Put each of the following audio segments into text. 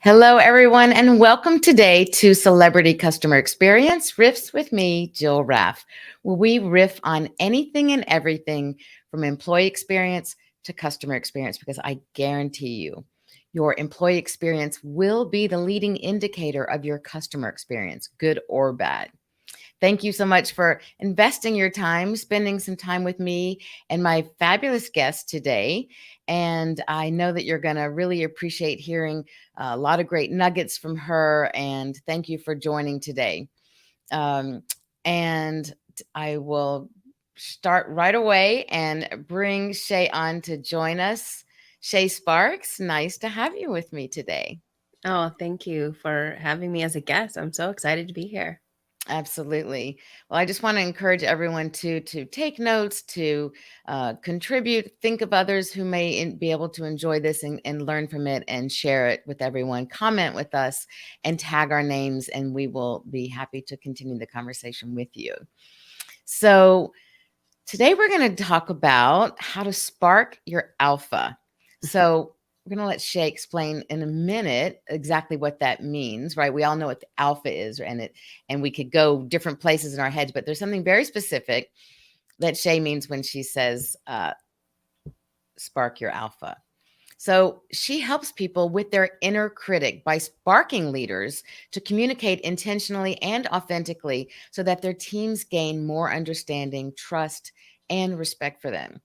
Hello, everyone, and welcome today to Celebrity Customer Experience Riffs with me, Jill Raff, where we riff on anything and everything from employee experience to customer experience, because I guarantee you, your employee experience will be the leading indicator of your customer experience, good or bad. Thank you so much for investing your time, spending some time with me and my fabulous guest today. And I know that you're going to really appreciate hearing a lot of great nuggets from her. And thank you for joining today. Um, and I will start right away and bring Shay on to join us. Shā Sparks, nice to have you with me today. Oh, thank you for having me as a guest. I'm so excited to be here. Absolutely. Well, I just want to encourage everyone to take notes, to contribute, think of others who may be able to enjoy this and learn from it, and share it with everyone. Comment with us and tag our names, and we will be happy to continue the conversation with you. So today we're going to talk about how to spark your alpha. So we're going to let Shay explain in a minute exactly what that means, right? We all know what the alpha is, and we could go different places in our heads, but there's something very specific that Shay means when she says spark your alpha. So she helps people with their inner critic by sparking leaders to communicate intentionally and authentically so that their teams gain more understanding, trust, and respect for them.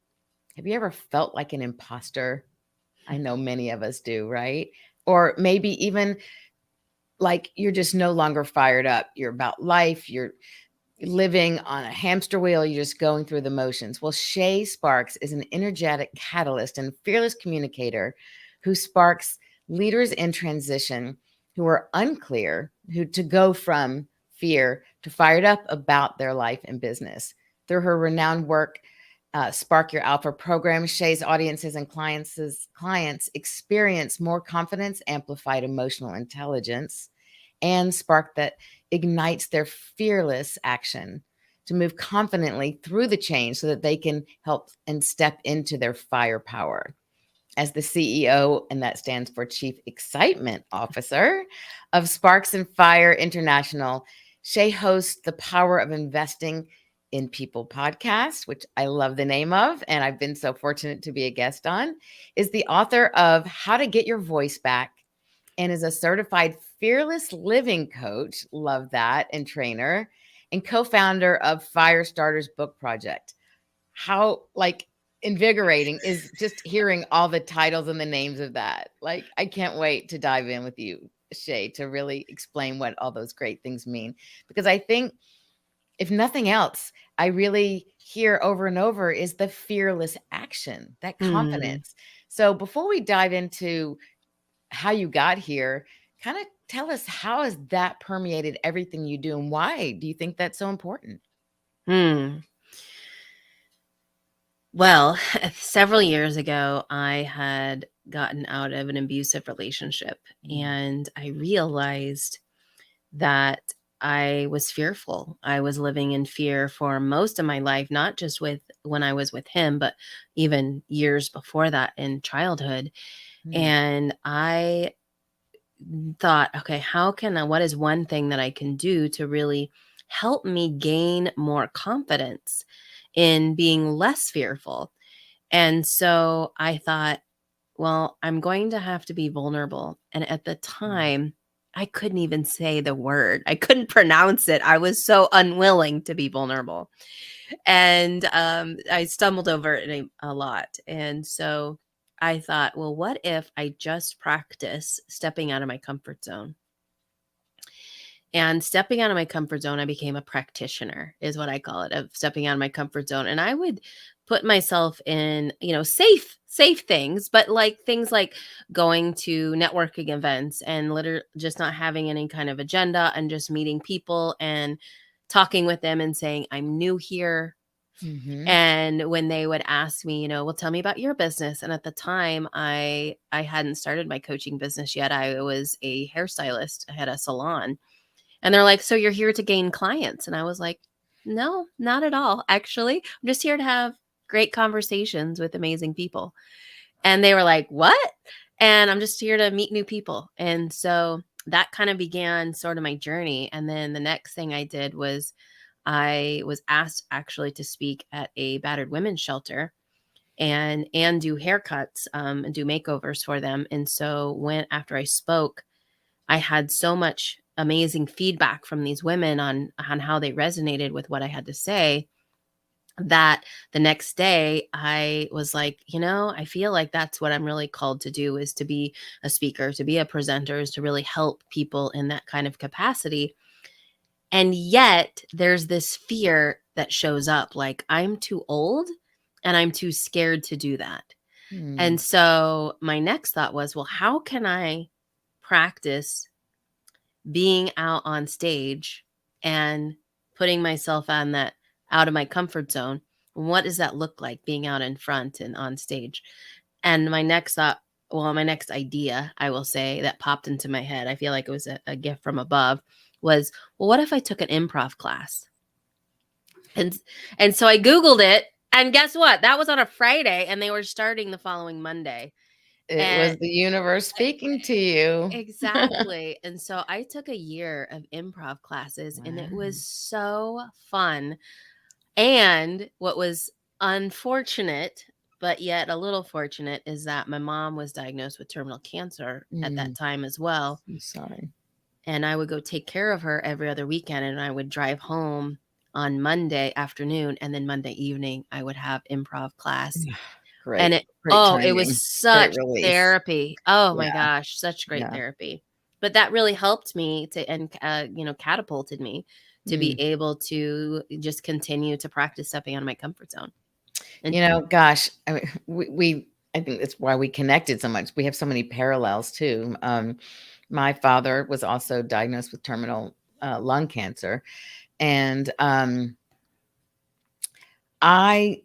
Have you ever felt like an imposter? I know many of us do, right? Or maybe even like you're just no longer fired up. You're about life. You're living on a hamster wheel. You're just going through the motions. Well, Shā Sparks is an energetic catalyst and fearless communicator who sparks leaders in transition who are unclear, who to go from fear to fired up about their life and business. Through her renowned work, Spark Your Alpha program, Shay's audiences and clients experience more confidence, amplified emotional intelligence, and spark that ignites their fearless action to move confidently through the change so that they can help and step into their firepower. As the CEO, and that stands for Chief Excitement Officer of Sparks and Fire International, Shay hosts the Power of Investing in People podcast, which I love the name of, and I've been so fortunate to be a guest on, is the author of How to Get Your Voice Back, and is a certified fearless living coach, love that, and trainer, and co-founder of Firestarters Book Project. How invigorating is just hearing all the titles and the names of that. Like, I can't wait to dive in with you, Shay, to really explain what all those great things mean. Because I think if nothing else, I really hear over and over is the fearless action, that Hmm. confidence. So before we dive into how you got here, kind of tell us, how has that permeated everything you do, and why do you think that's so important? Hmm. Well, several years ago, I had gotten out of an abusive relationship, Mm, and I realized that I was fearful. I was living in fear for most of my life, not just with when I was with him, but even years before that in childhood. mm, And I thought, okay, what is one thing that I can do to really help me gain more confidence in being less fearful? And so I thought, well, I'm going to have to be vulnerable. And at the mm. time, I couldn't even say the word. I couldn't pronounce it. I was so unwilling to be vulnerable. And I stumbled over it a lot. And so I thought, well, what if I just practice stepping out of my comfort zone? And stepping out of my comfort zone, I became a practitioner, is what I call it, of stepping out of my comfort zone. And I would put myself in, safe things, but like things like going to networking events and literally just not having any kind of agenda and just meeting people and talking with them and saying, I'm new here. Mhm. And when they would ask me, well, tell me about your business. And at the time, I hadn't started my coaching business yet. I was a hairstylist. I had a salon, and they're like, "So you're here to gain clients?" And I was like, "No, not at all. Actually, I'm just here to have great conversations with amazing people." And they were like, "What?" and I'm just here to meet new people. And so that kind of began sort of my journey. And then the next thing I did was I was asked actually to speak at a battered women's shelter and do haircuts and do makeovers for them. And so when after I spoke, I had so much amazing feedback from these women on how they resonated with what I had to say, that the next day I was like, I feel like that's what I'm really called to do, is to be a speaker, to be a presenter, is to really help people in that kind of capacity. And yet there's this fear that shows up, like I'm too old and I'm too scared to do that. Hmm. And so my next thought was, well, how can I practice being out on stage and putting myself on that, out of my comfort zone? What does that look like, being out in front and on stage? And my next thought, well, my next idea, I will say, that popped into my head, I feel like it was a gift from above, was, well, what if I took an improv class? And and so I Googled it, and guess what? That was on a Friday, and they were starting the following Monday. It And was the universe speaking to you. exactly. And so I took a year of improv classes, and it Wow. was so fun. And what was unfortunate, but yet a little fortunate, is that my mom was diagnosed with terminal cancer at that Mm, time as well. I'm sorry. And I would go take care of her every other weekend, and I would drive home on Monday afternoon, and then Monday evening I would have improv class. And Great, great it was timing, great such release. therapy. Oh my Yeah, gosh, such great yeah. therapy. But that really helped me to, and catapulted me to be Mm. able to just continue to practice stepping out of my comfort zone. And Gosh, I mean, I think that's why we connected so much. We have so many parallels too. My father was also diagnosed with terminal lung cancer, and I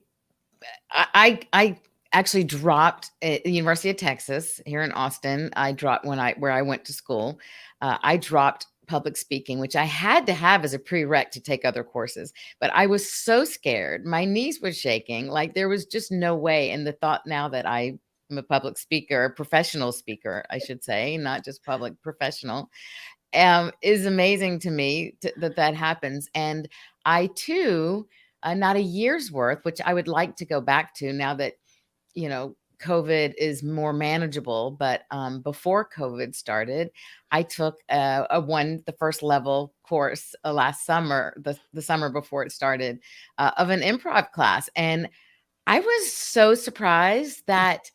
I actually dropped at the University of Texas here in Austin. I dropped where I went to school. I dropped public speaking, which I had to have as a prereq to take other courses. But I was so scared. My knees were shaking. Like there was just no way. And the thought now that I am a public speaker, professional speaker, I should say, not just public, professional, is amazing to me that happens. And I too, not a year's worth, which I would like to go back to now that, COVID is more manageable. But before COVID started, I took the first level course last summer, the summer before it started, of an improv class. And I was so surprised that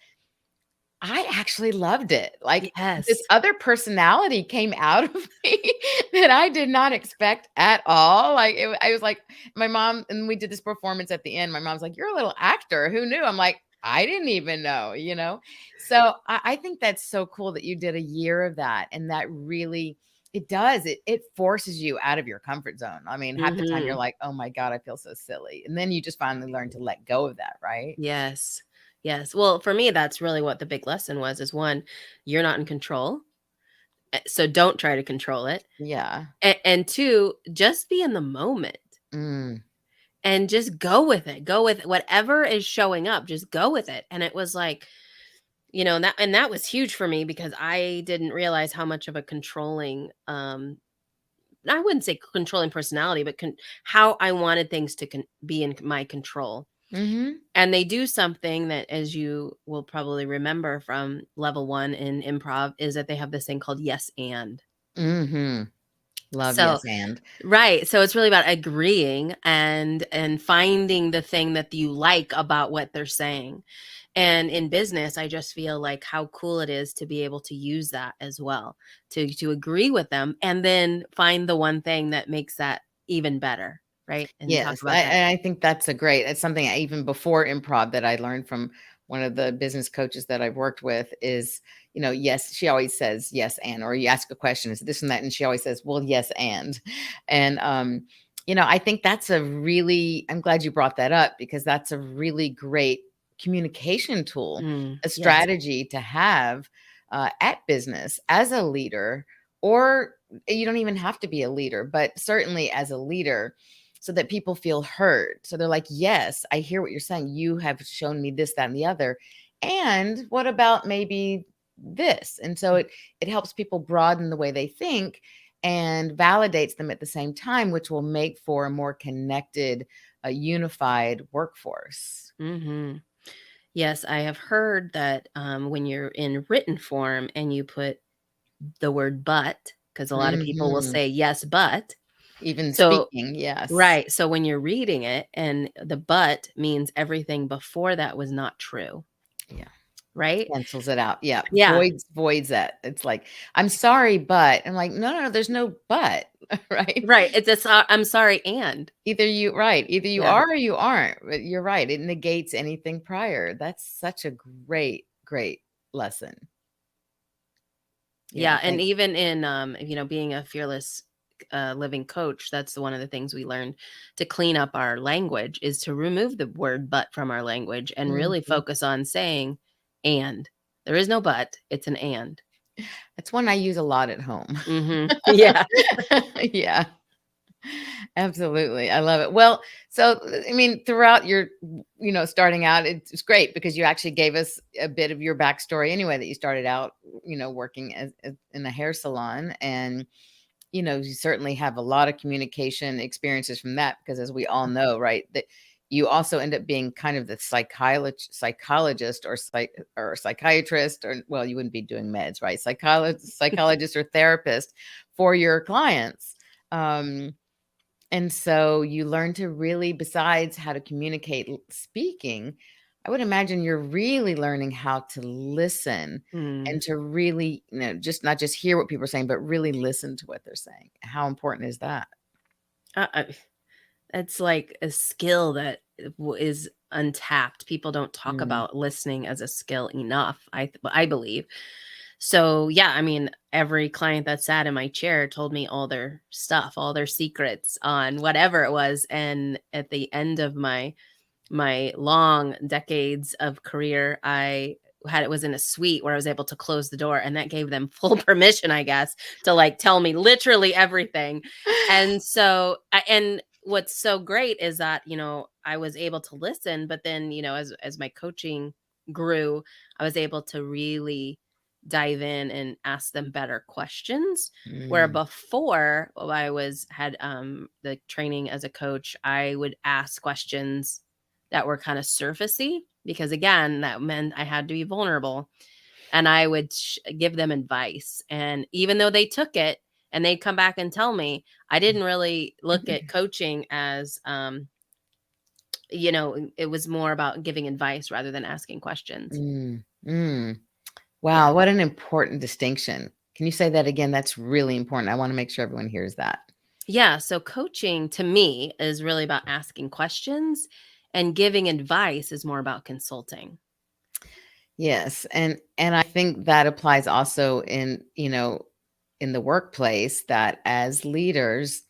I actually loved it. Like, this yes. other personality came out of me that I did not expect at all. Like, I was like, my mom, and we did this performance at the end. My mom's like, "You're a little actor. Who knew?" I'm like, "I didn't even know," you know? So I think that's so cool that you did a year of that. And that really, it does. It forces you out of your comfort zone. I mean, half the time you're Mhm. like, "Oh my God, I feel so silly." And then you just finally learn to let go of that, right? Yes. Yes. Well, for me, that's really what the big lesson was, is one, you're not in control. So don't try to control it. Yeah. And two, just be in the moment Mm. and just go with it. Go with whatever is showing up. Just go with it. And it was like, that was huge for me, because I didn't realize how much of a controlling, I wouldn't say controlling personality, but how I wanted things to be in my control. Mhm. And they do something that, as you will probably remember from level 1 in improv, is that they have this thing called yes and. Mhm. Love, So yes, and. right, so it's really about agreeing and finding the thing that you like about what they're saying. And in business, I just feel like how cool it is to be able to use that as well, to agree with them and then find the one thing that makes that even better, right? And talk Yes, about that. I think it's something even before improv that I learned from one of the business coaches that I've worked with is, yes, she always says yes and, or you ask a question, is this and that, and she always says, well, yes and. And I think I'm glad you brought that up because that's a really great communication tool, Mm, a yes. strategy to have at business as a leader, or you don't even have to be a leader, but certainly as a leader, so that people feel heard. So they're like, yes, I hear what you're saying. You have shown me this, that, and the other. And what about maybe this. And so it helps people broaden the way they think and validates them at the same time, which will make for a more connected, unified workforce. Mm-hmm. Yes, I have heard that when you're in written form and you put the word but, because a lot of people will Hmm. say yes, but. Even So, speaking, yes. right. So when you're reading it and the but means everything before that was not true, Yeah. right? Cancels it out. Yeah. Yeah. Voids that. It's like, I'm sorry, but I'm like, no, no, no, there's no but, right? Right. It's a I'm sorry and. Either you Yeah. are or you aren't. But you're right. It negates anything prior. That's such a great, great lesson. Yeah. Yeah, and Thank even in being a fearless living coach, that's one of the things we learned to clean up our language is to remove the word but from our language and really Mhm. focus on saying and. There is no but, it's an and. That's one I use a lot at home. Mhm. Yeah. Yeah. Absolutely. I love it. Well, so I mean, throughout your, starting out, it's great because you actually gave us a bit of your backstory anyway, that you started out, working as in a hair salon. And, you certainly have a lot of communication experiences from that because as we all know, right, that you also end up being kind of the psychologist or psychiatrist, or well, you wouldn't be doing meds, right? Psychologist or therapist for your clients. And so you learn to really, besides how to communicate speaking, I would imagine you're really learning how to listen Mm. and to really, just not just hear what people are saying, but really listen to what they're saying. How important is that? Uh, it's like a skill that is untapped. People don't talk Mm, about listening as a skill enough, I believe. So, yeah, I mean, every client that sat in my chair told me all their stuff, all their secrets on whatever it was, and at the end of my long decades of career, I had it was in a suite where I was able to close the door, and that gave them full permission, I guess, to like tell me literally everything. And so and what's so great is that, I was able to listen, but then, as my coaching grew, I was able to really dive in and ask them better questions. Where mm, before while I was had the training as a coach, I would ask questions that were kind of surfacey because again, that meant I had to be vulnerable and I would give them advice. And even though they took it and they'd come back and tell me, I didn't really look at coaching as, it was more about giving advice rather than asking questions. mm, mm. Yeah. Wow, what an important distinction. Can you say that again? That's really important. I want to make sure everyone hears that. Yeah. So coaching to me is really about asking questions and giving advice is more about consulting. Yes, and I think that applies also in, in the workplace, that as leaders,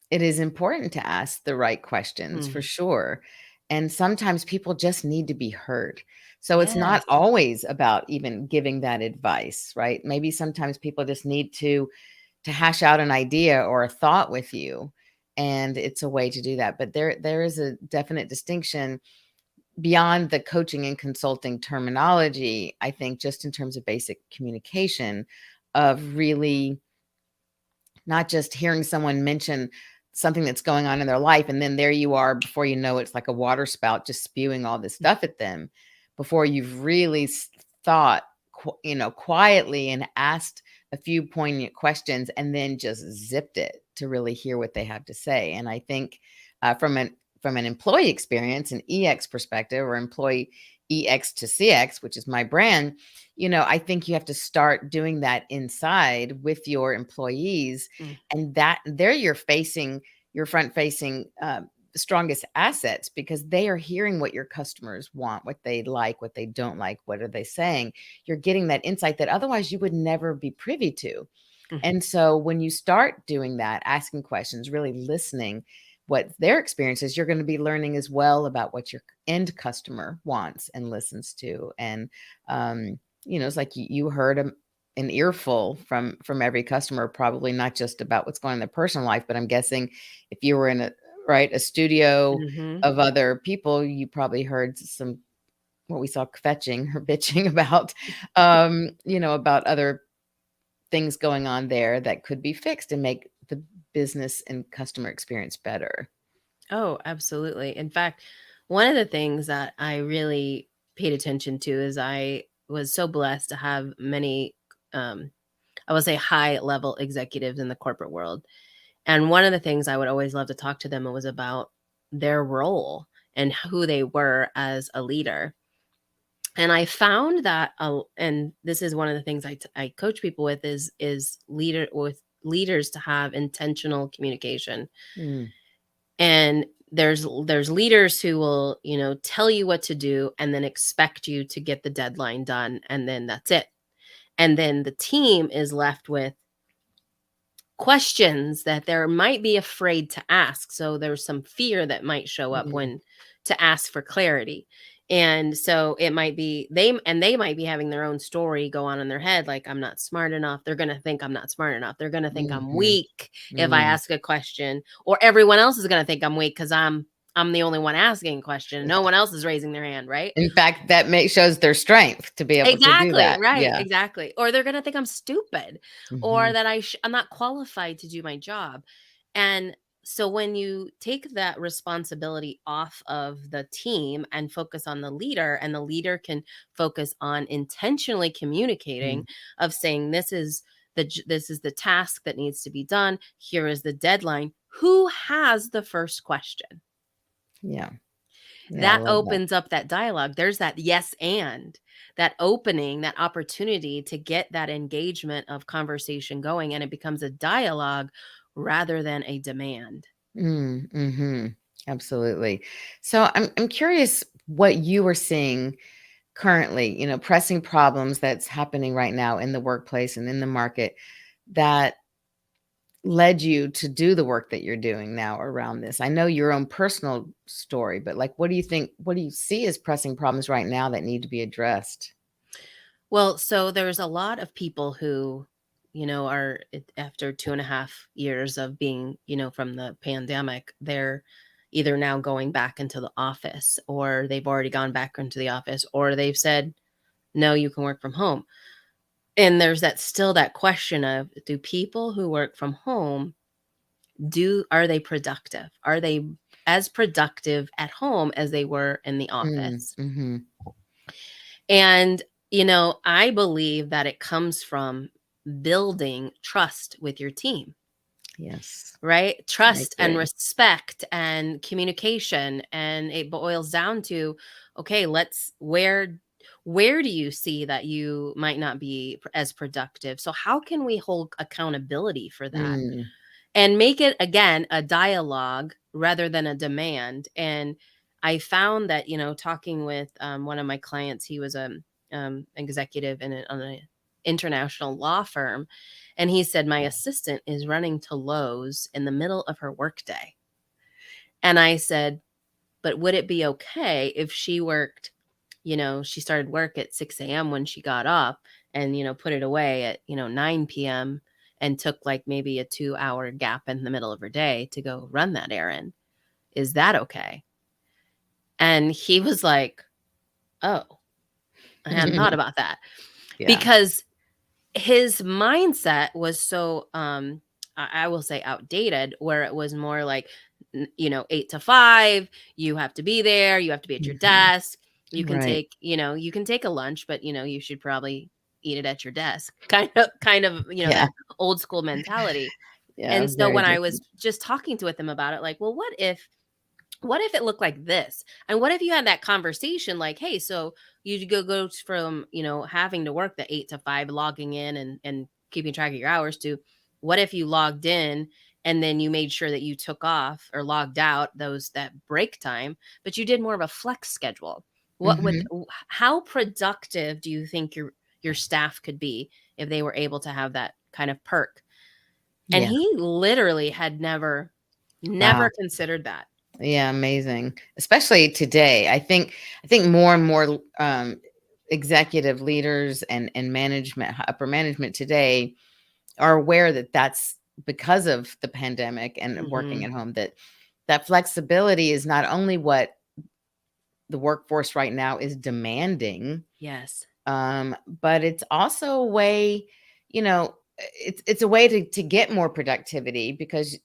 it is important to ask the right questions for Mm. sure. And sometimes people just need to be heard. So it's not Yes. always about even giving that advice, right? Maybe sometimes people just need to hash out an idea or a thought with you, and it's a way to do that. But there is a definite distinction beyond the coaching and consulting terminology, I think, just in terms of basic communication, of really not just hearing someone mention something that's going on in their life, and then there you are, before you know it's like a water spout just spewing all this stuff at them, before you've really thought, quietly, and asked a few poignant questions, and then just zipped it to really hear what they have to say. And I think, from an employee experience, an EX perspective, or employee EX to CX, which is my brand, I think you have to start doing that inside with your employees, Mm. and that they're your front facing, strongest assets, because they are hearing what your customers want, what they like, what they don't like, what are they saying. You're getting that insight that otherwise you would never be privy to. Mm. And so when you start doing that, asking questions, really listening what their experience is, you're going to be learning as well about what your end customer wants and listens to. And, it's like you heard an earful from every customer, probably not just about what's going on in their personal life, but I'm guessing if you were in a studio Mhm. of other people, you probably heard some what we saw fetching or bitching about, about other things going on there that could be fixed and make the business and customer experience better. Oh, absolutely. In fact, one of the things that I really paid attention to is I was so blessed to have many, I would say, high level executives in the corporate world. And one of the things I would always love to talk to them was about their role and who they were as a leader. And I found that, and this is one of the things I coach people with is leaders to have intentional communication. Mm, And there's leaders who will, tell you what to do and then expect you to get the deadline done, and then that's it. And then the team is left with questions that there might be afraid to ask. So there's some fear that might show up mm, when to ask for clarity. And so it might be they might be having their own story go on in their head, like, I'm not smart enough. They're going to think I'm not smart enough. They're going to think I'm mhm, weak if I mm. ask a question, or everyone else is going to think I'm weak cuz I'm the only one asking a question. No one else is raising their hand, right? In fact, that shows their strength to be able to do Exactly, that. right, Yeah. exactly. Or they're gonna think I'm stupid, or Mhm, that I'm not qualified to do my job. And so when you take that responsibility off of the team and focus on the leader, and the leader can focus on intentionally mm. communicating, of saying, this is the task that needs to be done. Here is the deadline. Who has the first question? Yeah. Yeah, I That love that. opens up that dialogue. There's that yes and that opening, that opportunity to get that engagement of conversation going, and it becomes a dialogue rather than a demand. Mhm. Absolutely. So I'm curious what you are seeing currently, pressing problems that's happening right now in the workplace and in the market that led you to do the work that you're doing now around this. I know your own personal story, but like what do you see as pressing problems right now that need to be addressed? Well, so there's a lot of people who, after 2.5 years of being, from the pandemic, they're either now going back into the office, or they've already gone back into the office, or they've said, no, you can work from home. And there's that question of, do people who work from home, are they productive? Are they as productive at home as they were in the Mm, office? mhm. And, I believe that it comes from building trust with your team, Yes, right? I Trust and agree. respect and communication. And it boils down to, okay, where do you see that you might not be as productive? So how can we hold accountability for that? Mm, And make it, again, a dialogue rather than a demand. And I found that, talking with one of my clients, he was a executive on an international law firm, and he said, my assistant is running to Lowe's in the middle of her workday. And I said, but would it be okay if she worked, she started work at 6 a.m. when she got up, and, put it away at, 9 p.m., and took like maybe a 2 hour gap in the middle of her day to go run that errand? Is that okay? And he was like, oh, I hadn't thought about that. yeah. Because his mindset was so, I will say, outdated, where it was more like, 8 to 5, you have to be there, you have to be at your Mhm. desk. Right. You can take a lunch, but you should probably eat it at your desk. Kind of, Yeah. that old school mentality. Yeah, And so very when I was different. just talking to with him about it, like, well, what if it looked like this? And what if you had that conversation, like, hey, so you go from, having to work the 8 to 5, logging in and keeping track of your hours, to what if you logged in and then you made sure that you took off or logged out that break time, but you did more of a flex schedule? Mhm. How productive do you think your staff could be if they were able to have that kind of perk? And Yeah. he literally had never Wow. considered that. Yeah, amazing. Especially today. I think more and more executive leaders and management, upper management today are aware that that's because of the pandemic and working Mhm. at home, that flexibility is not only what the workforce right now is demanding. Yes. But it's also a way, you know, it's a way to get more productivity because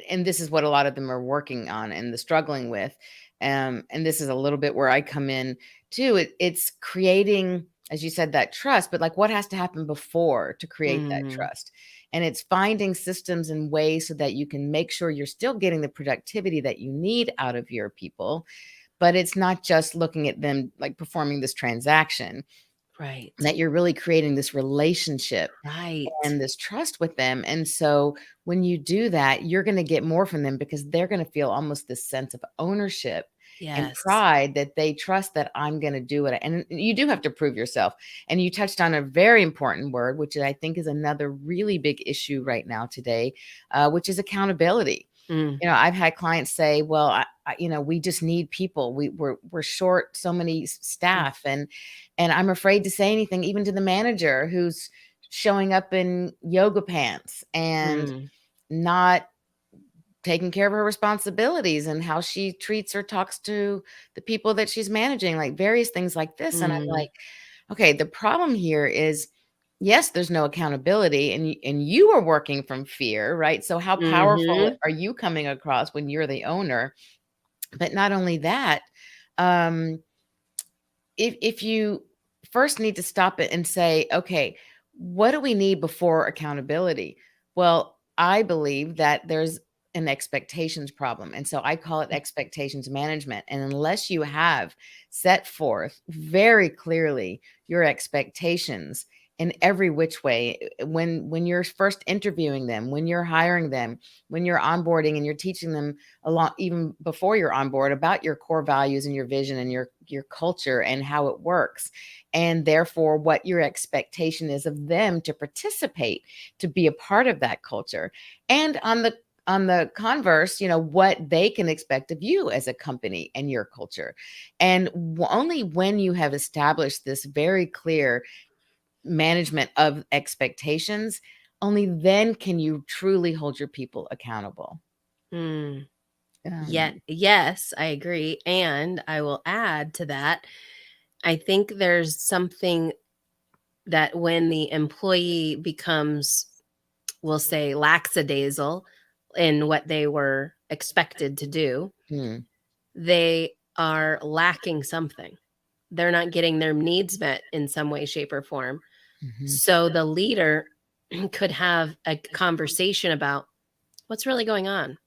and this is what a lot of them are working on and the struggling with. And this is a little bit where I come in too. It's creating, as you said, that trust, but like what has to happen before to create that Mm, trust? And it's finding systems and ways so that you can make sure you're still getting the productivity that you need out of your people, but it's not just looking at them like performing this transaction, right. that you're really creating this relationship Right. and this trust with them. And so when you do that, you're going to get more from them because they're going to feel almost this sense of ownership and Yes. pride that they trust that I'm going to do it. And you do have to prove yourself. And you touched on a very important word, which I think is another really big issue right now today, which is accountability. Mm, I've had clients say, "Well, we just need people. We're short so many mm, staff, and I'm afraid to say anything, even to the manager who's showing up in yoga pants and mm, not taking care of her responsibilities and how she treats or talks to the people that she's managing, like various things like this." And I'm mm, like, okay, the problem here is, yes, there's no accountability, and you are working from fear, right? So how powerful mhm, are you coming across when you're the owner? But not only that, um, if you first need to stop it and say, okay, what do we need before accountability? Well, I believe that there's an expectations problem. And so I call it expectations management. And unless you have set forth very clearly your expectations in every which way, when you're first interviewing them, when you're hiring them, when you're onboarding and you're teaching them along even before you're on board about your core values and your vision and your culture and how it works, and therefore what your expectation is of them to participate, to be a part of that culture, and on the converse, what they can expect of you as a company and your culture. And only when you have established this very clear management of expectations, only then can you truly hold your people accountable. mm. Yeah, um, yes, I agree, and I will add to that, I think there's something that when the employee becomes, we'll say, lackadaisical in what they were expected to do, hmm. they are lacking something. They're not getting their needs met in some way, shape, or form. Mhm. So the leader could have a conversation about what's really going on.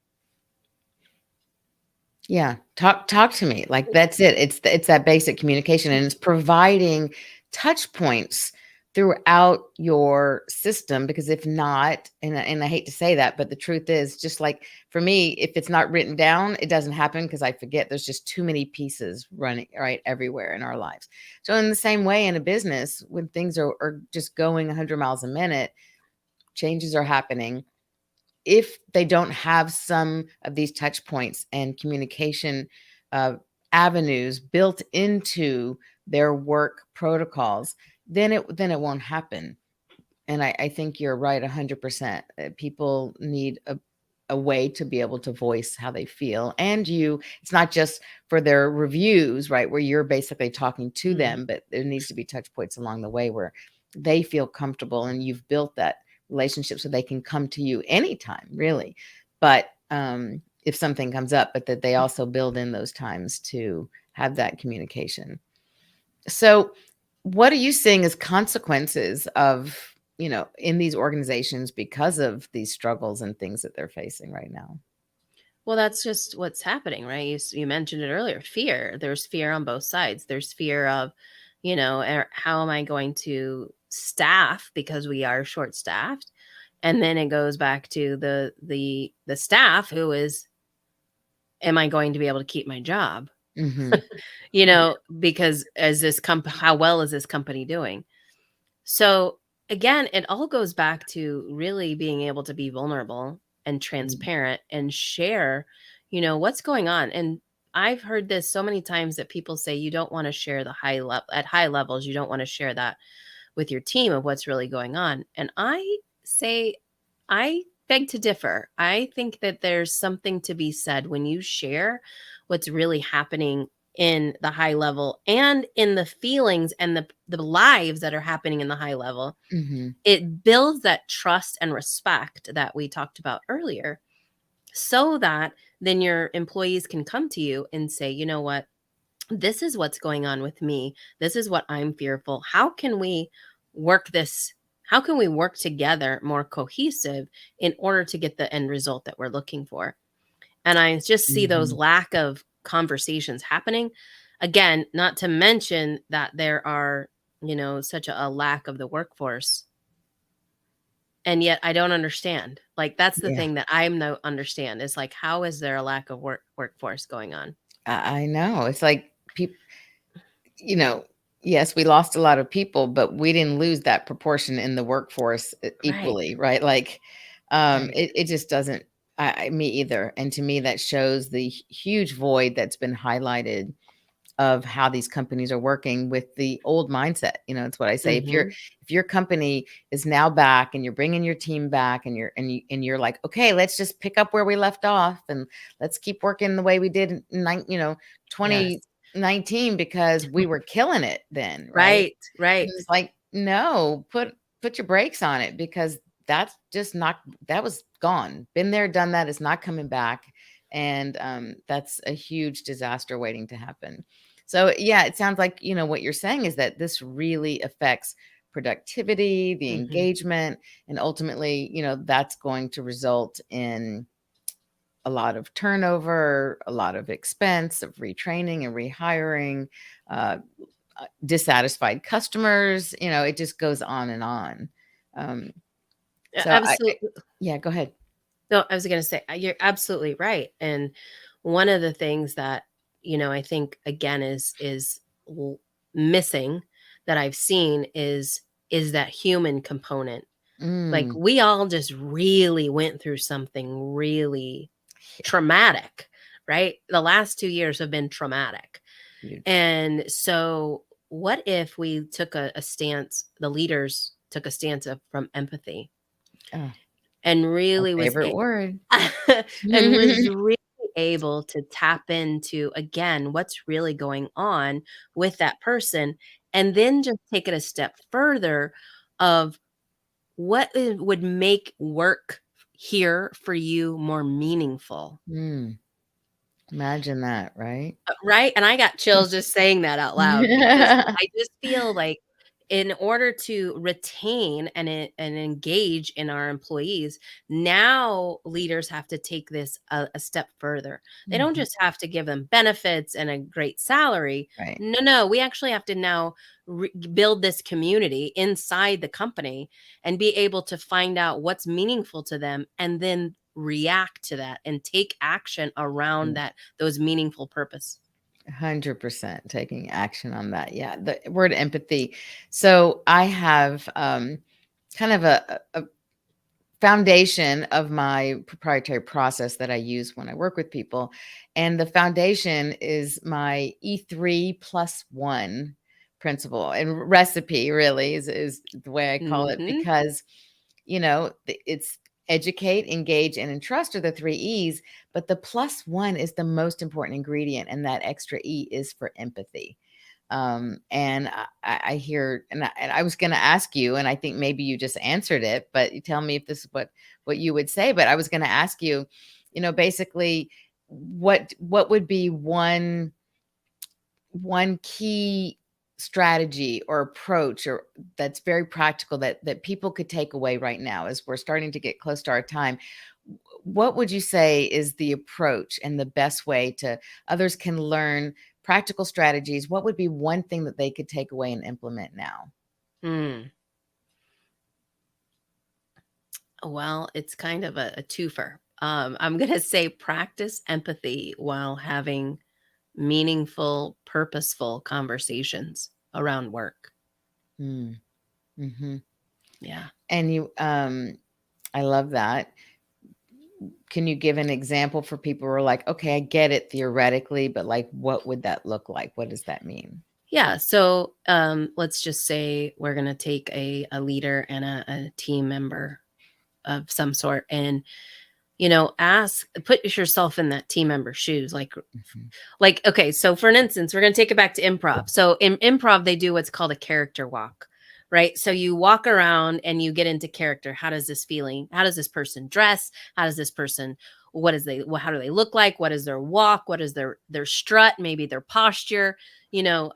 Yeah, talk to me, like, that's it. It's that basic communication, and it's providing touch points throughout your system, because if not, and I hate to say that, but the truth is, just like for me, if it's not written down, it doesn't happen because I forget. There's just too many pieces running, right, everywhere in our lives. So in the same way in a business, when things are just going 100 miles a minute, changes are happening. If they don't have some of these touch points and communication uh, avenues built into their work protocols, then it won't happen. And I think you're right 100%. People need a way to be able to voice how they feel. And it's not just for their reviews, right? Where you're basically talking to Mm, them, but there needs to be touch points along the way where they feel comfortable and you've built that relationship so they can come to you anytime, really. But if something comes up, but that they also build in those times to have that communication. So, what are you seeing as consequences of, in these organizations because of these struggles and things that they're facing right now? well, that's just what's happening, right? You mentioned it earlier, fear. There's fear on both sides. There's fear of, how am I going to staff because we are short staffed? And then it goes back to the staff who is, am I going to be able to keep my job? Mhm. Because how well is this company doing? So again, it all goes back to really being able to be vulnerable and Mm, transparent and share, what's going on. And I've heard this so many times that people say you don't want to share the high level at high levels, you don't want to share that with your team of what's really going on. And I say, I beg to differ. I think that there's something to be said when you share what's really happening in the high level and in the feelings and the lives that are happening in the high level, Mm-hmm. it builds that trust and respect that we talked about earlier, so that then your employees can come to you and say, you know what, this is what's going on with me. This is what I'm fearful. How can we work this? How can we work together more cohesive in order to get the end result that we're looking for? And I just see those Mm-hmm. lack of conversations happening. Again, not to mention that there are, such a lack of the workforce. And yet I don't understand. Like, that's the Yeah, thing that I'm no understand is like, how is there a lack of workforce going on? I know. It's like people, you know, yes, we lost a lot of people, but we didn't lose that proportion in the workforce Right. equally, right? Like, Right. it just doesn't. Me either. And to me, that shows the huge void that's been highlighted of how these companies are working with the old mindset. It's what I say. Mhm. If your company is now back and you're bringing your team back and you're like, okay, let's just pick up where we left off and let's keep working the way we did in Yes. 2019 because we were killing it then, right? Right. Right. And it's like, no, put your brakes on it because that's just not that was gone. Been there, done that. It's not coming back. And that's a huge disaster waiting to happen. So yeah, it sounds like, what you're saying is that this really affects productivity, the Mhm. engagement, and ultimately, that's going to result in a lot of turnover, a lot of expense of retraining and rehiring, uh, dissatisfied customers, it just goes on and on. Um, so Absolutely. yeah, go ahead. No, I was going to say you're absolutely right. And one of the things that, I think again missing that I've seen is that human component. Like, Mm, we all just really went through something really traumatic, right? The last 2 years have been traumatic. huge. And so what if we took a stance, the leaders took a stance from empathy, Oh, and my really favorite word. and was really able to tap into, again, what's really going on with that person, and then just take it a step further of what would make work here for you more meaningful. Mm, imagine that, right? Right? And I got chills just saying that out loud, because I just feel like in order to retain and engage in our employees, now leaders have to take this a step further. They don't Mhm, just have to give them benefits and a great salary. right. No, no, we actually have to now build this community inside the company and be able to find out what's meaningful to them and then react to that and take action around Yeah, that, those meaningful purpose. 100% taking action on that. Yeah, the word empathy. So I have kind of a foundation of my proprietary process that I use when I work with people. And the foundation is my E3 plus one principle and recipe, really, is the way I call it, Mhm. because, it's educate, engage, and entrust are the three E's, but the plus one is the most important ingredient. And that extra E is for empathy. And I hear, and I was going to ask you, and I think maybe you just answered it, but you tell me if this is what you would say. But I was going to ask you, basically, what would be one key strategy or approach or that's very practical that people could take away right now as we're starting to get close to our time. What would you say is the approach and the best way to others can learn practical strategies? What would be one thing that they could take away and implement now? Mm. Well, it's kind of a twofer. I'm gonna say practice empathy while having meaningful, purposeful conversations around work. Mm, mhm. Yeah. And I love that. Can you give an example for people who are like, okay, I get it theoretically, but like, what would that look like? What does that mean? Yeah. So let's just say we're gonna take a leader and a team member of some sort, and put yourself in that team member's shoes. Mhm. Okay, so for an instance, we're going to take it back to improv. So in improv, they do what's called a character walk, right? So you walk around and you get into character. How does this person dress? How does this person, how do they look like? What is their walk? What is their strut? Maybe their posture,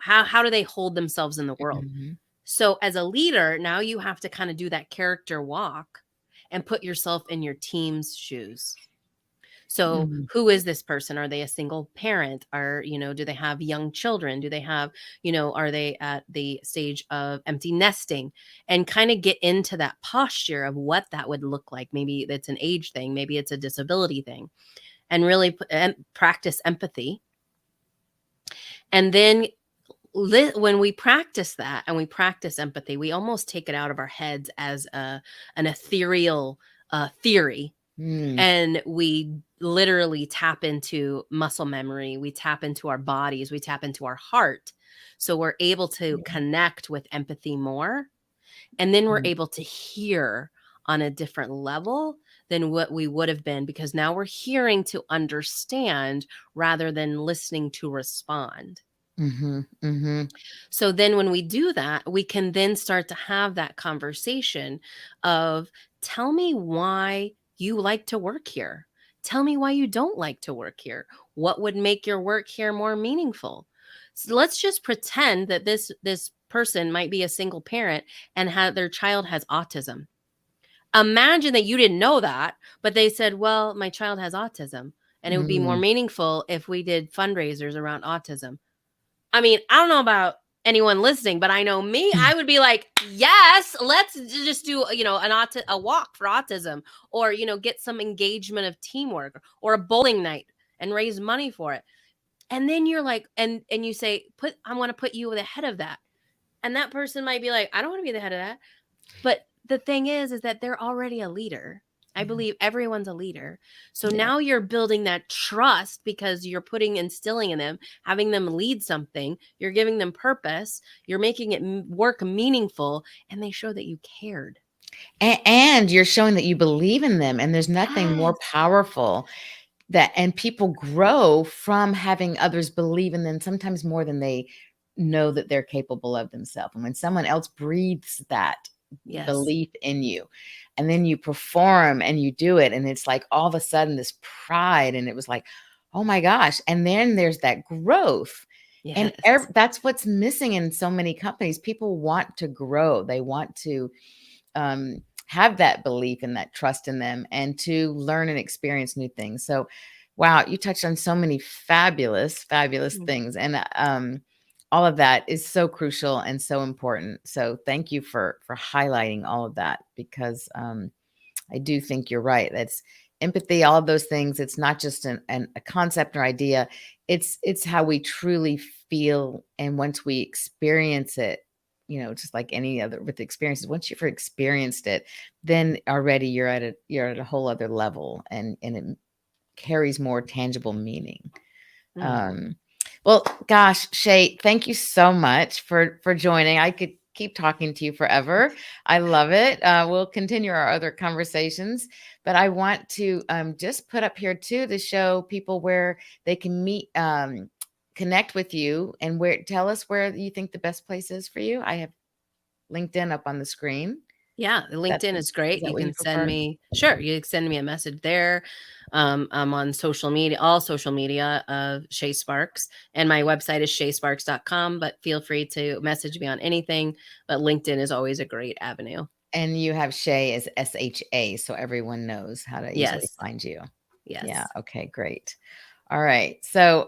how do they hold themselves in the world? Mhm. So as a leader, now you have to kind of do that character walk and put yourself in your team's shoes. So Mhm. who is this person? Are they a single parent? Do they have young children? Do they have, are they at the stage of empty nesting? And kind of get into that posture of what that would look like. Maybe it's an age thing, maybe it's a disability thing, and really practice empathy. And then when we practice that and we practice empathy, we almost take it out of our heads as an ethereal theory, Mm. and we literally tap into muscle memory. We tap into our bodies. We tap into our heart. So we're able to Yeah. connect with empathy more. And then we're Mm. able to hear on a different level than what we would have been, because now we're hearing to understand rather than listening to respond. Mhm. Mhm. So then when we do that, we can then start to have that conversation of, tell me why you like to work here. Tell me why you don't like to work here. What would make your work here more meaningful? So let's just pretend that this person might be a single parent and their child has autism. Imagine that you didn't know that, but they said, "Well, my child has autism, and it would be more Mm. meaningful if we did fundraisers around autism." I mean, I don't know about anyone listening, but I know me, I would be like, yes, let's just do, a walk for autism, or, get some engagement of teamwork, or a bowling night and raise money for it. And then you're like, and you say, I want to put you the head of that. And that person might be like, I don't want to be the head of that. But the thing is that they're already a leader. I Yeah. believe everyone's a leader. So Yeah. now you're building that trust because you're instilling in them, having them lead something. You're giving them purpose. You're making it work meaningful, and they show that you cared. And you're showing that you believe in them, and there's nothing more Yes. powerful and people grow from having others believe in them sometimes more than they know that they're capable of themselves. And when someone else breathes that Yes. belief in you, and then you perform and you do it, and it's like all of a sudden this pride, and it was like, oh my gosh. And then there's that growth. And Yes. that's what's missing in so many companies. People want to grow. They want to have that belief and that trust in them, and to learn and experience new things. So, wow, you touched on so many fabulous, fabulous Mm. things. And all of that is so crucial and so important. So thank you for highlighting all of that, because I do think you're right. That's empathy, all of those things. It's not just a concept or idea. It's how we truly feel. And once we experience it, just like any other with experiences, once you've experienced it, then already you're at a whole other level, and it carries more tangible meaning. Mm. Um, well, gosh, Shay, thank you so much for joining. I could keep talking to you forever. I love it. We'll continue our other conversations, but I want to just put up here too to show people where they can meet, connect with you, and where. Tell us where you think the best place is for you. I have LinkedIn up on the screen. Yeah, That's LinkedIn is is great. that You what you can send prefer? me, sure, you can send me a message there. I'm on social media, all social media of Shā Sparks, and my website is shaysparks.com, but feel free to message me on anything. But LinkedIn is always a great avenue. And you have Shay as SHA, so everyone knows how to easily Yes. find you. Yeah. Yes. Okay, great. All right. So,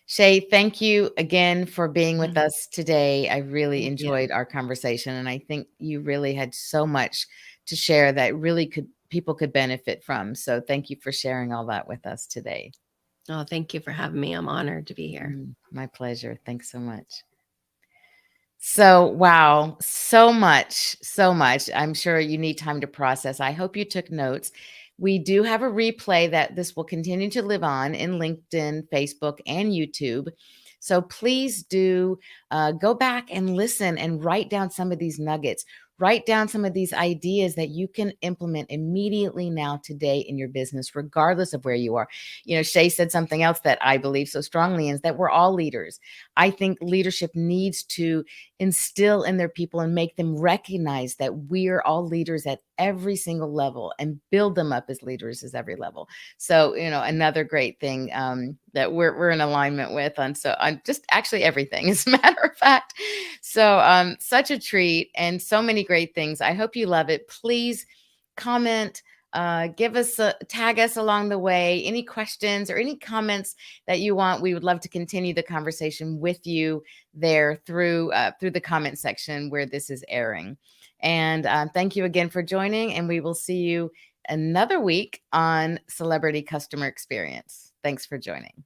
Shay, thank you again for being with Mhm. us today. I really Thank you. enjoyed our conversation, and I think you really had so much to share that really people could benefit from. So, thank you for sharing all that with us today. Oh, thank you for having me. I'm honored to be here. My pleasure. Thanks so much. So, wow, so much, so much. I'm sure you need time to process. I hope you took notes. We do have a replay that this will continue to live on in LinkedIn, Facebook, and YouTube. So please do go back and listen and write down some of these nuggets. write down some of these ideas that you can implement immediately now today in your business, regardless of where you are. Shay said something else that I believe so strongly in, is that we're all leaders. I think leadership needs to instill in their people and make them recognize that we're all leaders at every single level, and build them up as leaders at every level. So, another great thing that we're in alignment with on just actually everything, as a matter of fact. So, such a treat, and so many great things. I hope you love it. Please comment, tag us along the way. Any questions or any comments that you want, we would love to continue the conversation with you there through the comment section where this is airing. And thank you again for joining, and we will see you another week on Celebrity Customer Experience. Thanks for joining.